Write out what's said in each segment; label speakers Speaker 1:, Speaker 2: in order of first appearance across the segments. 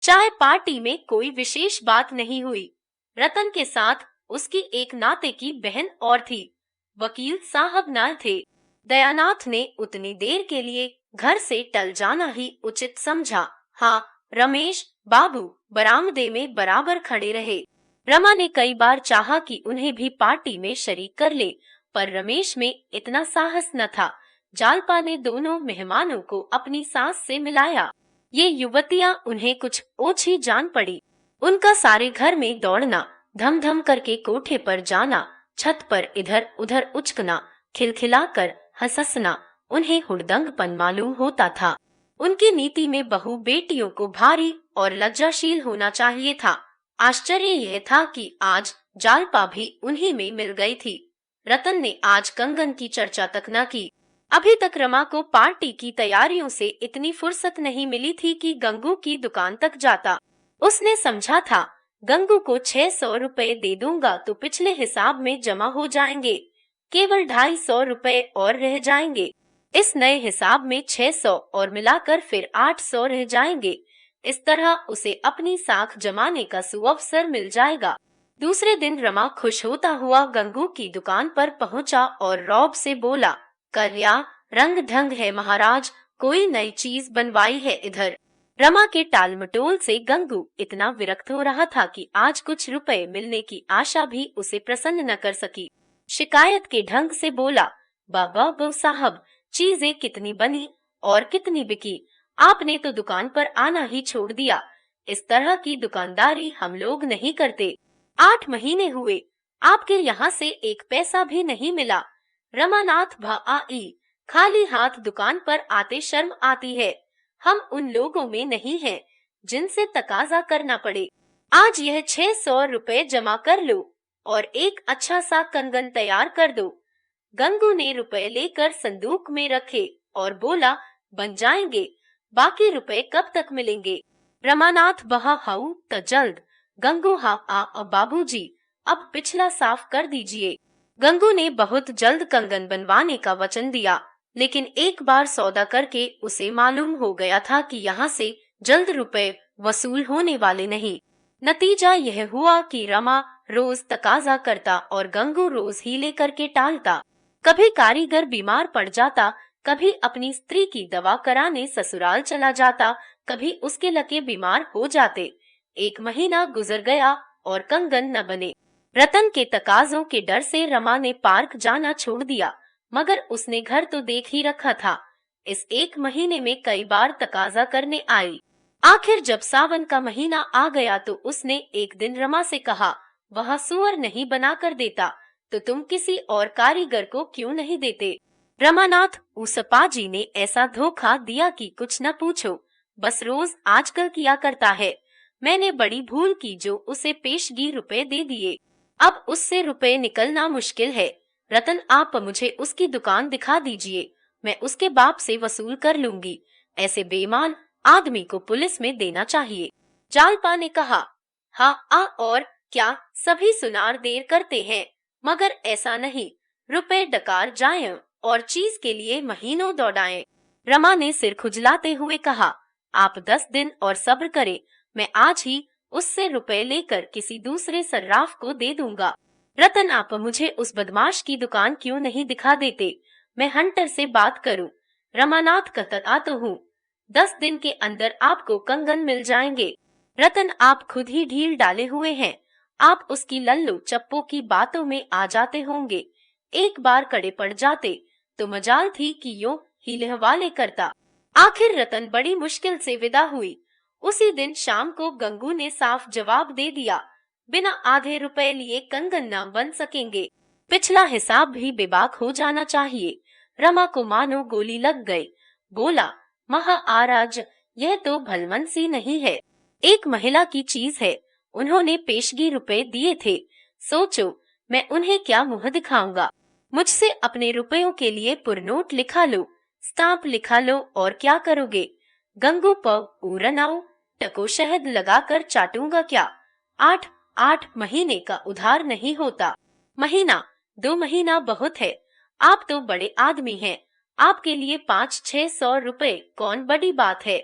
Speaker 1: चाय पार्टी में कोई विशेष बात नहीं हुई। रतन के साथ उसकी एक नाते की बहन और थी। वकील साहब न थे। दयानाथ ने उतनी देर के लिए घर से टल जाना ही उचित समझा। हाँ, रमेश बाबू बरामदे में बराबर खड़े रहे। रमा ने कई बार चाहा कि उन्हें भी पार्टी में शरीक कर ले, पर रमेश में इतना साहस न था। जालपा ने दोनों मेहमानों को अपनी सांस से मिलाया। ये युवतियां उन्हें कुछ ओछी जान पड़ी। उनका सारे घर में दौड़ना, धम धम करके कोठे पर जाना, छत पर इधर उधर उचकना, खिलखिलाकर हंसना उन्हें हुड़दंगपन मालूम होता था। उनकी नीति में बहू बेटियों को भारी और लज्जाशील होना चाहिए था। आश्चर्य यह था कि आज जालपा भी उन्हीं में मिल गई थी। रतन ने आज कंगन की चर्चा तक न की। अभी तक रमा को पार्टी की तैयारियों से इतनी फुर्सत नहीं मिली थी कि गंगू की दुकान तक जाता। उसने समझा था गंगू को 600 रुपए दे दूंगा तो पिछले हिसाब में जमा हो जाएंगे, केवल 250 रुपए और रह जाएंगे। इस नए हिसाब में 600 और मिलाकर फिर 800 रह जाएंगे। इस तरह उसे अपनी साख जमाने का सुअवसर मिल जाएगा। दूसरे दिन रमा खुश होता हुआ गंगू की दुकान पर पहुंचा और रौब से बोला, कर्या रंग ढंग है महाराज, कोई नई चीज बनवाई है इधर। रमा के टाल मटोल से गंगू इतना विरक्त हो रहा था कि आज कुछ रुपए मिलने की आशा भी उसे प्रसन्न न कर सकी। शिकायत के ढंग से बोला, बाबा बहू साहब, चीजें कितनी बनी और कितनी बिकी, आपने तो दुकान पर आना ही छोड़ दिया। इस तरह की दुकानदारी हम लोग नहीं करते। 8 महीने हुए, आपके यहाँ से एक पैसा भी नहीं मिला। रमानाथ भाई, खाली हाथ दुकान पर आते शर्म आती है। हम उन लोगों में नहीं हैं जिनसे तकाजा करना पड़े। आज यह 600 रुपए जमा कर लो और एक अच्छा सा कंगन तैयार कर दो। गंगू ने रुपए लेकर संदूक में रखे और बोला, बन जाएंगे, बाकी रुपए कब तक मिलेंगे। रमानाथ बहा हाउ त जल्द। गंगू हा आ बाबूजी, अब पिछला साफ कर दीजिए। गंगू ने बहुत जल्द कंगन बनवाने का वचन दिया, लेकिन एक बार सौदा करके उसे मालूम हो गया था कि यहाँ से जल्द रुपए वसूल होने वाले नहीं। नतीजा यह हुआ कि रमा रोज तकाजा करता और गंगू रोज हीले करके टालता। कभी कारीगर बीमार पड़ जाता, कभी अपनी स्त्री की दवा कराने ससुराल चला जाता, कभी उसके लके बीमार हो जाते। 1 महीना गुजर गया और कंगन न बने। रतन के तकाजों के डर से रमा ने पार्क जाना छोड़ दिया, मगर उसने घर तो देख ही रखा था। इस 1 महीने में कई बार तकाजा करने आई। आखिर जब सावन का महीना आ गया तो उसने एक दिन रमा से कहा, वह सुअर नहीं बना कर देता तो तुम किसी और कारीगर को क्यों नहीं देते। रमानाथ उसपा जी ने ऐसा धोखा दिया कि कुछ न पूछो, बस रोज आजकल किया करता है। मैंने बड़ी भूल की जो उसे पेशगी रुपए दे दिए। अब उससे रुपए निकलना मुश्किल है। रतन, आप मुझे उसकी दुकान दिखा दीजिए, मैं उसके बाप से वसूल कर लूंगी। ऐसे बेईमान आदमी को पुलिस में देना चाहिए। जालपा ने कहा, हाँ और क्या, सभी सुनार देर करते हैं, मगर ऐसा नहीं, रुपए डकार जाएं और चीज के लिए महीनों दौड़ाएं। रमा ने सिर खुजलाते हुए कहा, आप 10 दिन और सब्र करें, मैं आज ही उससे रुपए लेकर किसी दूसरे सर्राफ को दे दूंगा। रतन, आप मुझे उस बदमाश की दुकान क्यों नहीं दिखा देते, मैं हंटर से बात करूं। रमानाथ कहता तो हूँ, 10 दिन के अंदर आपको कंगन मिल जाएंगे। रतन, आप खुद ही ढील डाले हुए हैं, आप उसकी लल्लू चप्पू की बातों में आ जाते होंगे। एक बार कड़े पड़ जाते तो मजाल थी कि यूं हीले हवाले करता। आखिर रतन बड़ी मुश्किल से विदा हुई। उसी दिन शाम को गंगू ने साफ जवाब दे दिया, बिना आधे रुपए लिए कंगन न बन सकेंगे, पिछला हिसाब भी बेबाक हो जाना चाहिए। रमा को मानो गोली लग गई। बोला, महाराज, यह तो भलमनसी नहीं है, एक महिला की चीज है, उन्होंने पेशगी रुपए दिए थे, सोचो मैं उन्हें क्या मुंह दिखाऊंगा। मुझसे अपने रुपयों के लिए पुरनोट लिखा लो, स्टाम्प लिखा लो और क्या करोगे। गंगू पूरनाओ टको शहद लगाकर चाटूंगा क्या। 8 महीने का उधार नहीं होता, महीना 2 महीना बहुत है। आप तो बड़े आदमी हैं, आपके लिए 500-600 रुपए कौन बड़ी बात है।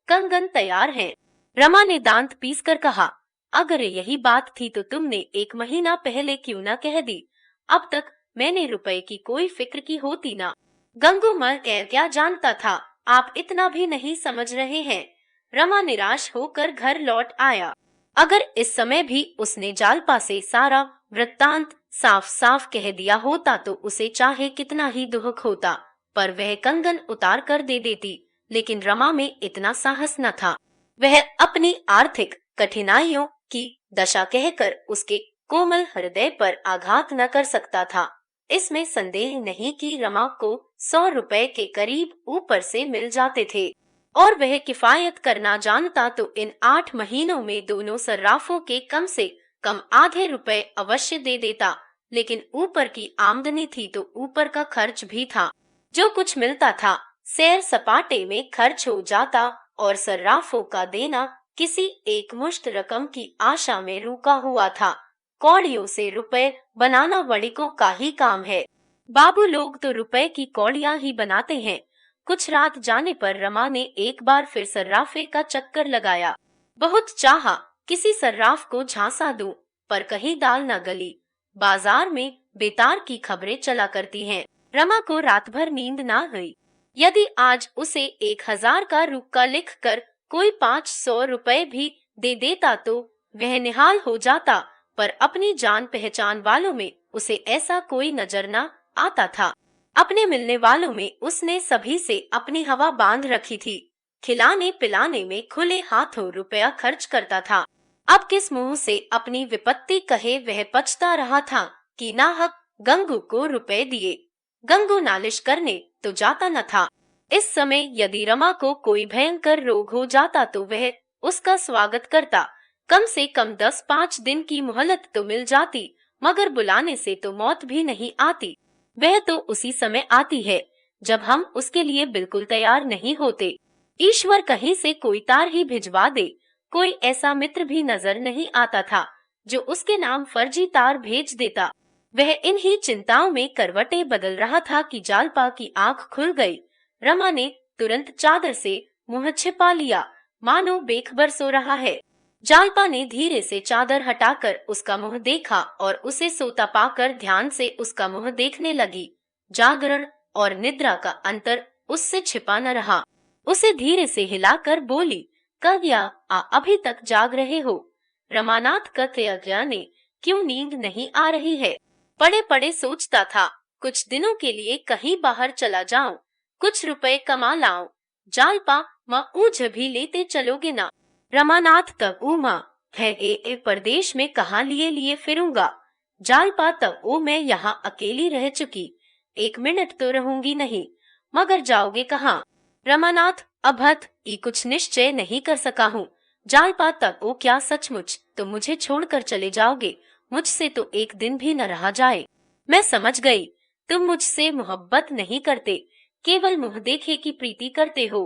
Speaker 1: कंगन तैयार है। रमा ने दांत पीसकर कहा, अगर यही बात थी तो तुमने 1 महीना पहले क्यों ना कह दी। अब तक मैंने रुपए की कोई फिक्र की होती ना। गंगू मैं क्या जानता था, आप इतना भी नहीं समझ रहे हैं। रमा निराश होकर घर लौट आया। अगर इस समय भी उसने जालपा से सारा वृत्तांत साफ साफ कह दिया होता तो उसे चाहे कितना ही दुख होता, पर वह कंगन उतार कर दे देती। लेकिन रमा में इतना साहस न था। वह अपनी आर्थिक कठिनाइयों की दशा कहकर उसके कोमल हृदय पर आघात न कर सकता था। इसमें संदेह नहीं कि रमा को 100 रुपए के करीब ऊपर से मिल जाते थे, और वह किफायत करना जानता तो इन 8 महीनों में दोनों सर्राफों के कम से कम आधे रुपए अवश्य दे देता। लेकिन ऊपर की आमदनी थी तो ऊपर का खर्च भी था। जो कुछ मिलता था सैर सपाटे में खर्च हो जाता, और सर्राफों का देना किसी एक मुश्त रकम की आशा में रुका हुआ था। कौड़ियों से रुपए बनाना वणिकों का ही काम है। बाबू लोग तो रुपए की कौड़ियां ही बनाते हैं। कुछ रात जाने पर रमा ने एक बार फिर सर्राफे का चक्कर लगाया। बहुत चाहा किसी सर्राफ को झांसा दूं, पर कहीं दाल न गली। बाजार में बेतार की खबरें चला करती हैं। रमा को रात भर नींद ना हुई। यदि आज उसे 1000 का रुक्का लिखकर कोई 500 रुपए भी दे देता तो वह निहाल हो जाता, पर अपनी जान पहचान वालों में उसे ऐसा कोई नजर न आता था। अपने मिलने वालों में उसने सभी से अपनी हवा बांध रखी थी। खिलाने पिलाने में खुले हाथों रुपया खर्च करता था। अब किस मुंह से अपनी विपत्ति कहे, वह पछता रहा था कि नाहक गंगू को रुपए दिए। गंगू नालिश करने तो जाता न था। इस समय यदि रमा को कोई भयंकर रोग हो जाता तो वह उसका स्वागत करता। कम से कम 10-5 दिन की मोहलत तो मिल जाती, मगर बुलाने से तो मौत भी नहीं आती। वह तो उसी समय आती है जब हम उसके लिए बिल्कुल तैयार नहीं होते। ईश्वर कहीं से कोई तार ही भिजवा दे। कोई ऐसा मित्र भी नजर नहीं आता था जो उसके नाम फर्जी तार भेज देता। वह इन्हीं चिंताओं में करवटें बदल रहा था कि जालपा की आंख खुल गई। रमा ने तुरंत चादर से मुंह छिपा लिया, मानो बेखबर सो रहा है। जालपा ने धीरे से चादर हटाकर उसका मुंह देखा और उसे सोता पाकर ध्यान से उसका मुंह देखने लगी। जागरण और निद्रा का अंतर उससे छिपा न रहा। उसे धीरे से हिलाकर बोली, कन्या अभी तक जाग रहे हो? रमानाथ कन्या ने क्यों नींद नहीं आ रही है? पड़े पड़े सोचता था कुछ दिनों के लिए कहीं बाहर चला जाऊं, कुछ रुपए कमा लाऊं। जालपा माँ ऊझ भी लेते चलोगे ना? रमानाथ तब माँ है परदेश में कहाँ लिए लिए फिरूंगा। जालपा तब मैं यहाँ अकेली रह चुकी, 1 मिनट तो रहूंगी नहीं, मगर जाओगे कहाँ? रमानाथ अभत कुछ निश्चय नहीं कर सका हूँ। जालपा तब क्या सचमुच तो मुझे छोड़कर चले जाओगे? मुझसे तो एक दिन भी न रहा जाए। मैं समझ गई तुम मुझसे मोहब्बत नहीं करते, केवल मुंह देखे की प्रीति करते हो।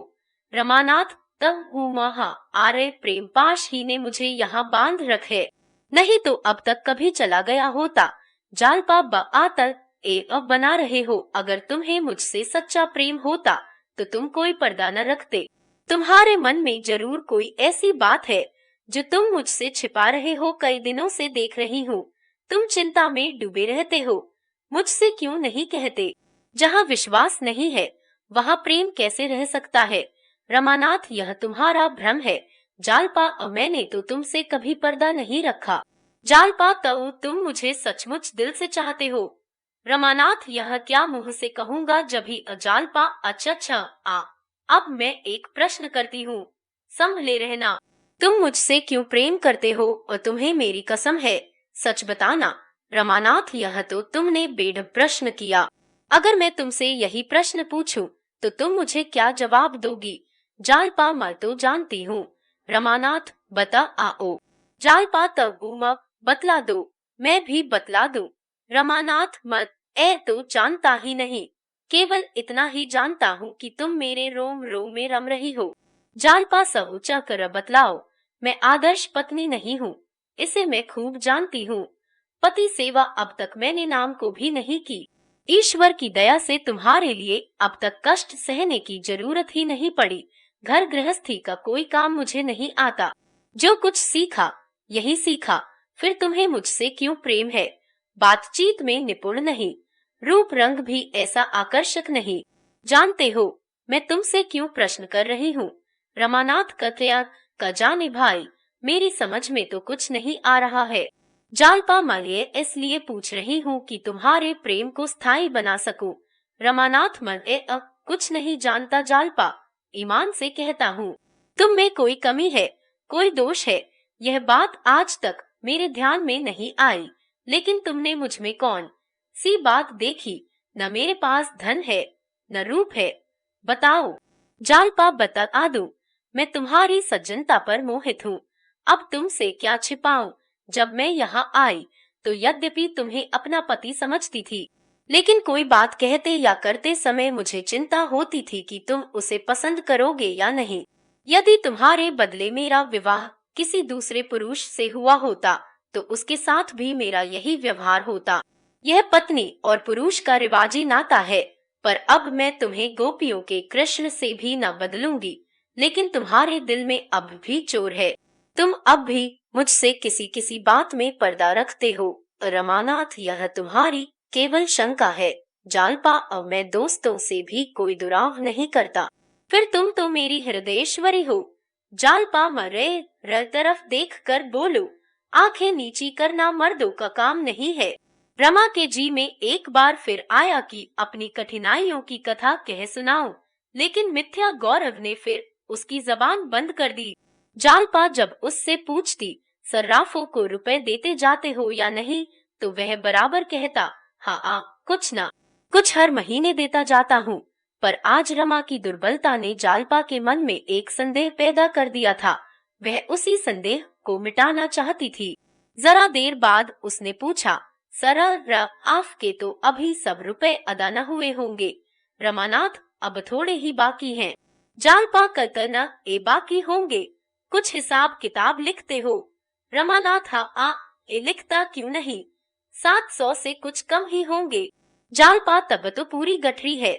Speaker 1: रमानाथ तब वहाँ आरे प्रेम पाश ही ने मुझे यहाँ बांध रखे, नहीं तो अब तक कभी चला गया होता। जालपा आतर अब बना रहे हो। अगर तुम्हें मुझसे सच्चा प्रेम होता तो तुम कोई पर्दा न रखते। तुम्हारे मन में जरूर कोई ऐसी बात है जो तुम मुझसे छिपा रहे हो। कई दिनों से देख रही हूँ तुम चिंता में डूबे रहते हो। मुझसे क्यों नहीं कहते? जहाँ विश्वास नहीं है वहाँ प्रेम कैसे रह सकता है? रमानाथ यह तुम्हारा भ्रम है। जालपा मैंने तो तुमसे कभी पर्दा नहीं रखा। जालपा तो तुम मुझे सचमुच दिल से चाहते हो। रमानाथ यह क्या मुंह से कहूँगा जब ही जालपा अच्छा अब मैं एक प्रश्न करती हूँ, संभले रहना। तुम मुझसे क्यों प्रेम करते हो और तुम्हें मेरी कसम है सच बताना। रमानाथ यह तो तुमने बेढब प्रश्न किया। अगर मैं तुमसे यही प्रश्न पूछूं तो तुम मुझे क्या जवाब दोगी? जालपा मैं तो जानती हूँ। रमानाथ बता आओ। जालपा तब बतला दो, मैं भी बतला दूं। रमानाथ मत तो जानता ही नहीं, केवल इतना ही जानता हूँ कि तुम मेरे रोम रोम में रम रही हो। जालपा सऊचा कर बतलाओ। मैं आदर्श पत्नी नहीं हूँ, इसे मैं खूब जानती हूँ। पति सेवा अब तक मैंने नाम को भी नहीं की। ईश्वर की दया से तुम्हारे लिए अब तक कष्ट सहने की जरूरत ही नहीं पड़ी। घर गृहस्थी का कोई काम मुझे नहीं आता। जो कुछ सीखा यही सीखा। फिर तुम्हें मुझसे क्यों प्रेम है? बातचीत में निपुण नहीं, रूप रंग भी ऐसा आकर्षक नहीं। जानते हो मैं तुमसे क्यों प्रश्न कर रही हूँ? रमानाथ का त्याग का जाने भाई, मेरी समझ में तो कुछ नहीं आ रहा है। जालपा मैं इसलिए पूछ रही हूँ कि तुम्हारे प्रेम को स्थायी बना सकूं। रमानाथ मैं कुछ नहीं जानता जालपा, ईमान से कहता हूँ। तुम में कोई कमी है, कोई दोष है, यह बात आज तक मेरे ध्यान में नहीं आई। लेकिन तुमने मुझ में कौन सी बात देखी? न मेरे पास धन है न रूप है, बताओ। जालपा बता दूं, मैं तुम्हारी सज्जनता पर मोहित हूँ। अब तुमसे क्या छिपाऊं? जब मैं यहाँ आई तो यद्यपि तुम्हें अपना पति समझती थी, लेकिन कोई बात कहते या करते समय मुझे चिंता होती थी कि तुम उसे पसंद करोगे या नहीं। यदि तुम्हारे बदले मेरा विवाह किसी दूसरे पुरुष से हुआ होता तो उसके साथ भी मेरा यही व्यवहार होता। यह पत्नी और पुरुष का रिवाजी नाता है। पर अब मैं तुम्हें गोपियों के कृष्ण से भी न बदलूंगी। लेकिन तुम्हारे दिल में अब भी चोर है। तुम अब भी मुझसे किसी किसी बात में पर्दा रखते हो। रमानाथ, यह तुम्हारी केवल शंका है। जालपा, अब मैं दोस्तों से भी कोई दुराव नहीं करता। फिर तुम तो मेरी हृदयेश्वरी हो। जालपा मरे तरफ देखकर बोलो, आंखें नीची करना मर्दों का काम नहीं है। रमा के जी में एक बार फिर आया कि अपनी कठिनाइयों की कथा कह सुनाऊं, लेकिन मिथ्या गौरव ने फिर उसकी जबान बंद कर दी। जालपा जब उससे पूछती सर्राफों को रुपए देते जाते हो या नहीं, तो वह बराबर कहता, हाँ कुछ ना कुछ हर महीने देता जाता हूँ। पर आज रमा की दुर्बलता ने जालपा के मन में एक संदेह पैदा कर दिया था। वह उसी संदेह को मिटाना चाहती थी। जरा देर बाद उसने पूछा, आप के तो अभी सब रुपए अदा न हुए होंगे। रमानाथ, अब थोड़े ही बाकी हैं। जालपा, कतना ए बाकी होंगे? कुछ हिसाब किताब लिखते हो? रमानाथ, हाँ ए लिखता क्यों नहीं, 700 से कुछ कम ही होंगे। जालपा, तब तो पूरी गठरी है।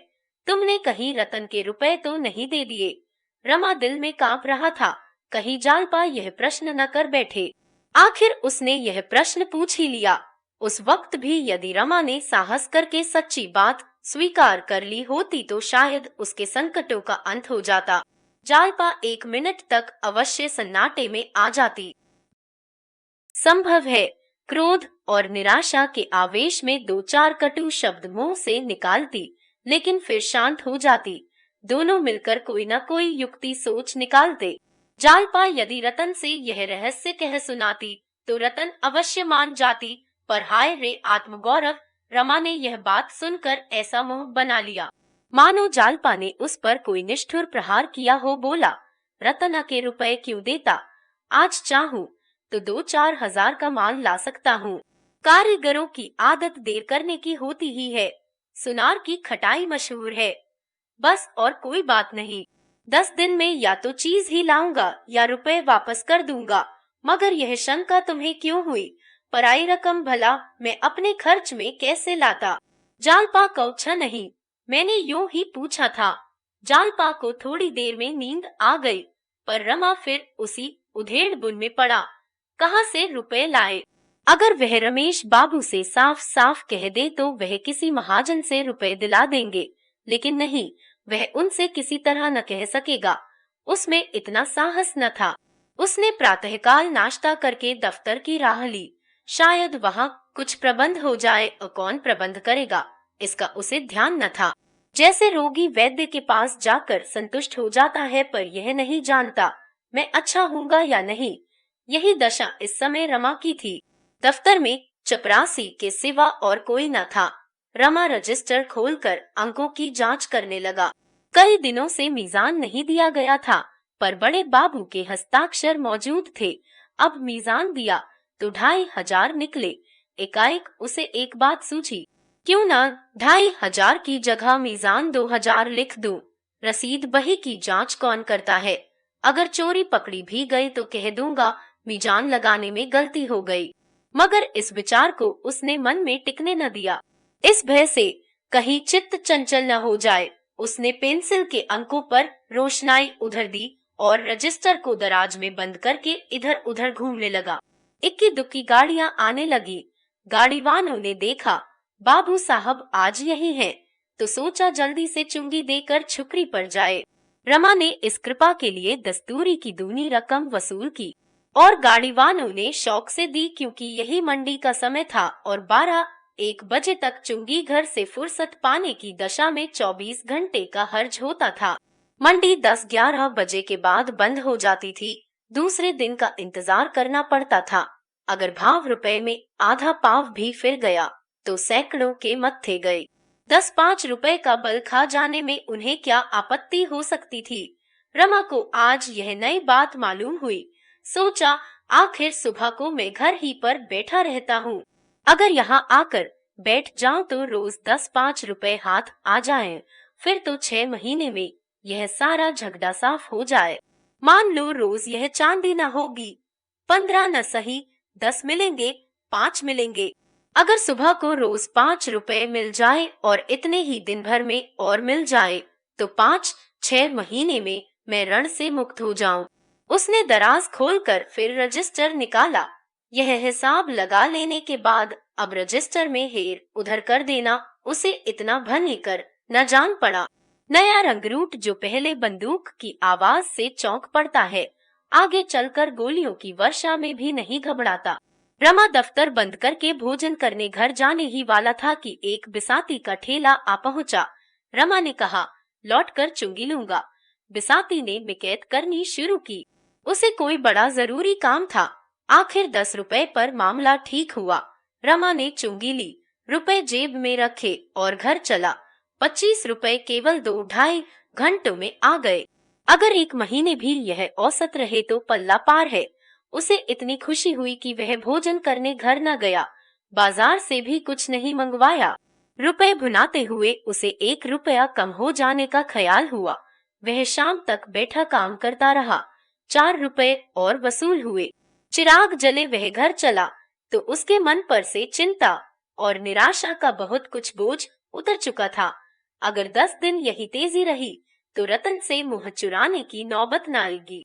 Speaker 1: तुमने कहीं रतन के रुपए तो नहीं दे दिए? रमा दिल में कांप रहा था, कहीं जालपा यह प्रश्न न कर बैठे। आखिर उसने यह प्रश्न पूछ ही लिया। उस वक्त भी यदि रमा ने साहस करके सच्ची बात स्वीकार कर ली होती तो शायद उसके संकटों का अंत हो जाता। जालपा 1 मिनट तक अवश्य सन्नाटे में आ जाती। संभव है क्रोध और निराशा के आवेश में 2-4 कटु शब्द मुंह से निकालती, लेकिन फिर शांत हो जाती। दोनों मिलकर कोई न कोई युक्ति सोच निकालते। जालपा यदि रतन से यह रहस्य कह सुनाती तो रतन अवश्य मान जाती। पर हाय रे आत्मगौरव, रमा ने यह बात सुनकर ऐसा मुंह बना लिया मानो जालपा ने उस पर कोई निष्ठुर प्रहार किया हो। बोला, रतन के रुपए क्यों देता? आज चाहूं तो 2-4 हजार का माल ला सकता हूँ। कारीगरों की आदत देर करने की होती ही है। सुनार की खटाई मशहूर है। बस और कोई बात नहीं। 10 दिन में या तो चीज ही लाऊंगा या रुपए वापस कर दूंगा। मगर यह शंका तुम्हें क्यों हुई? पराई रकम भला मैं अपने खर्च में कैसे लाता? जालपा, कौछा नहीं, मैंने यूं ही पूछा था। जालपा को थोड़ी देर में नींद आ गई, पर रमा फिर उसी उधेड़ बुन में पड़ा। कहाँ से रुपए लाए? अगर वह रमेश बाबू से साफ साफ कह दे तो वह किसी महाजन से रुपए दिला देंगे, लेकिन नहीं, वह उनसे किसी तरह न कह सकेगा। उसमें इतना साहस न था। उसने प्रातःकाल नाश्ता करके दफ्तर की राह ली। शायद वहाँ कुछ प्रबंध हो जाए, और कौन प्रबंध करेगा इसका उसे ध्यान न था। जैसे रोगी वैद्य के पास जाकर संतुष्ट हो जाता है पर यह नहीं जानता मैं अच्छा हूँगा या नहीं। यही दशा इस समय रमा की थी। दफ्तर में चपरासी के सिवा और कोई न था। रमा रजिस्टर खोलकर अंकों की जांच करने लगा। कई दिनों से मीजान नहीं दिया गया था, पर बड़े बाबू के हस्ताक्षर मौजूद थे। अब मीजान दिया तो 2500 निकले। एकाएक उसे एक बात सूझी, क्यों न 2500 की जगह मीजान 2000 लिख दूं। रसीद बही की जांच कौन करता है? अगर चोरी पकड़ी भी गई तो कह दूंगा मीजान लगाने में गलती हो गई। मगर इस विचार को उसने मन में टिकने न दिया। इस भय से कहीं चित्त चंचल न हो जाए उसने पेंसिल के अंकों पर रोशनाई उधर दी और रजिस्टर को दराज में बंद करके इधर उधर घूमने लगा। इक्की दुक्की गाड़ियां आने लगी। गाड़ी वालों ने देखा बाबू साहब आज यही हैं, तो सोचा जल्दी से चुंगी देकर छुकरी पर जाए। रमा ने इस कृपा के लिए दस्तूरी की दूनी रकम वसूल की और गाड़ी वालों ने शौक से दी, क्योंकि यही मंडी का समय था और 12-1 बजे तक चुंगी घर से फुर्सत पाने की दशा में 24 घंटे का हर्ज होता था। मंडी 10-11 बजे के बाद बंद हो जाती थी। दूसरे दिन का इंतजार करना पड़ता था। अगर भाव रुपए में आधा पाव भी फिर गया तो सैकड़ों के मत्थे गए। 10-5 रुपए का बल खा जाने में उन्हें क्या आपत्ति हो सकती थी। रमा को आज यह नई बात मालूम हुई। सोचा आखिर सुबह को मैं घर ही पर बैठा रहता हूँ, अगर यहाँ आकर बैठ जाऊं तो रोज 10-5 रुपए हाथ आ जाएं, फिर तो 6 महीने में यह सारा झगड़ा साफ हो जाए। मान लो रोज यह चांदी न होगी, 15 न सही 10 मिलेंगे, 5 मिलेंगे। अगर सुबह को रोज 5 रुपए मिल जाए और इतने ही दिन भर में और मिल जाए तो 5-6 महीने में मैं ऋण से मुक्त हो जाऊं। उसने दराज खोलकर फिर रजिस्टर निकाला। यह हिसाब लगा लेने के बाद अब रजिस्टर में हेर उधर कर देना उसे इतना भन कर न जान पड़ा। नया रंगरूट जो पहले बंदूक की आवाज से चौंक पड़ता है, आगे चलकर गोलियों की वर्षा में भी नहीं घबराता। रमा दफ्तर बंद करके भोजन करने घर जाने ही वाला था कि एक बिसाती का ठेला आ पहुंचा। रमा ने कहा, लौटकर चुंगी लूंगा। बिसाती ने मिकैत करनी शुरू की। उसे कोई बड़ा जरूरी काम था। आखिर 10 रुपए पर मामला ठीक हुआ। रमा ने चुंगी ली, रुपए जेब में रखे और घर चला। 25 रुपए केवल 2-2.5 घंटों में आ गए। अगर 1 महीने भी यह औसत रहे तो पल्ला पार है। उसे इतनी खुशी हुई कि वह भोजन करने घर न गया, बाजार से भी कुछ नहीं मंगवाया। रुपए भुनाते हुए उसे 1 रुपया कम हो जाने का ख्याल हुआ। वह शाम तक बैठा काम करता रहा। 4 रुपए और वसूल हुए। चिराग जले वह घर चला तो उसके मन पर से चिंता और निराशा का बहुत कुछ बोझ उतर चुका था। अगर 10 दिन यही तेजी रही तो रतन से मुंह चुराने की नौबत न आएगी।